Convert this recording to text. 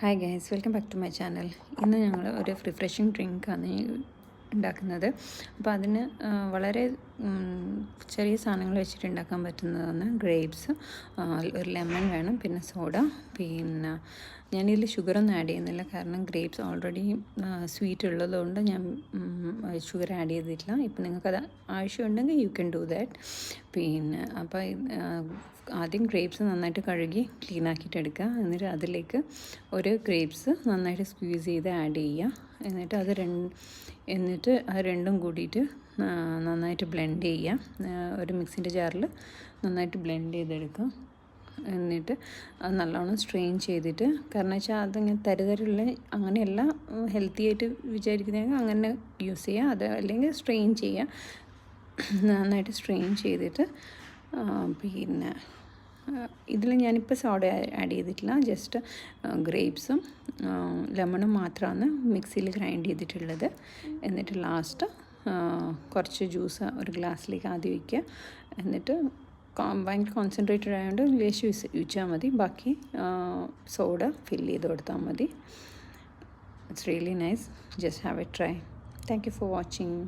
Hi guys, welcome back to my channel. ഇന്ന് ഞങ്ങൾ ഒരു റിഫ്രഷിങ് ഡ്രിങ്കാണ് ഉണ്ടാക്കുന്നത്. അപ്പോൾ അതിന് വളരെ ചെറിയ സാധനങ്ങൾ വെച്ചിട്ട് ഉണ്ടാക്കാൻ പറ്റുന്നതാണ്. ഗ്രേപ്സ്, ഒരു ലെമൺ വേണം, പിന്നെ സോഡ. പിന്നെ ഞാനിതിൽ ഷുഗറൊന്നും ആഡ് ചെയ്യുന്നില്ല, കാരണം ഗ്രേപ്സ് ഓൾറെഡി സ്വീറ്റ് ഉള്ളതുകൊണ്ട് ഞാൻ ഷുഗർ ആഡ് ചെയ്തിട്ടില്ല. ഇപ്പം നിങ്ങൾക്കത് ആവശ്യമുണ്ടെങ്കിൽ യു ക്യാൻ ഡു ദാറ്റ്. പിന്നെ അപ്പോൾ ആദ്യം ഗ്രേപ്സ് നന്നായിട്ട് കഴുകി ക്ലീൻ ആക്കിയിട്ട് എടുക്കുക. എന്നിട്ട് അതിലേക്ക് ഒരു ഗ്രേപ്സ് നന്നായിട്ട് സ്ക്വീസ് ചെയ്ത് ആഡ് ചെയ്യുക. എന്നിട്ട് അത് രണ്ടും കൂടിയിട്ട് നന്നായിട്ട് ബ്ലെൻഡ് ചെയ്യുക. ഒരു മിക്സിൻ്റെ ജാറിൽ നന്നായിട്ട് ബ്ലെൻഡ് ചെയ്തെടുക്കുക. എന്നിട്ട് അത് നല്ലോണം സ്ട്രെയിൻ ചെയ്തിട്ട്, കാരണം വെച്ചാൽ അതിങ്ങനെ തരുതരുള്ള അങ്ങനെയല്ല, ഹെൽത്തി ആയിട്ട് വിചാരിക്കുന്നതെങ്കിൽ അങ്ങനെ യൂസ് ചെയ്യുക. അത് അല്ലെങ്കിൽ സ്ട്രെയിൻ ചെയ്യുക. നന്നായിട്ട് സ്ട്രെയിൻ ചെയ്തിട്ട് പിന്നെ ഇതിൽ ഞാനിപ്പോൾ സോഡ ആഡ് ചെയ്തിട്ടില്ല, ജസ്റ്റ് ഗ്രേപ്സും ലെമണും മാത്രമാണ് മിക്സിയിൽ ഗ്രൈൻഡ് ചെയ്തിട്ടുള്ളത്. എന്നിട്ട് ലാസ്റ്റ് കുറച്ച് ജ്യൂസ് ഒരു ഗ്ലാസ്സിലേക്ക് ആദ്യം വയ്ക്കുക. എന്നിട്ട് ഭയങ്കര കോൺസെൻട്രേറ്റഡ് ആയതുകൊണ്ട് ലേശം ഒഴിച്ചാൽ മതി, ബാക്കി സോഡ ഫില്ല് ചെയ്ത് കൊടുത്താൽ മതി. It's really nice. Just have A try. Thank you for watching.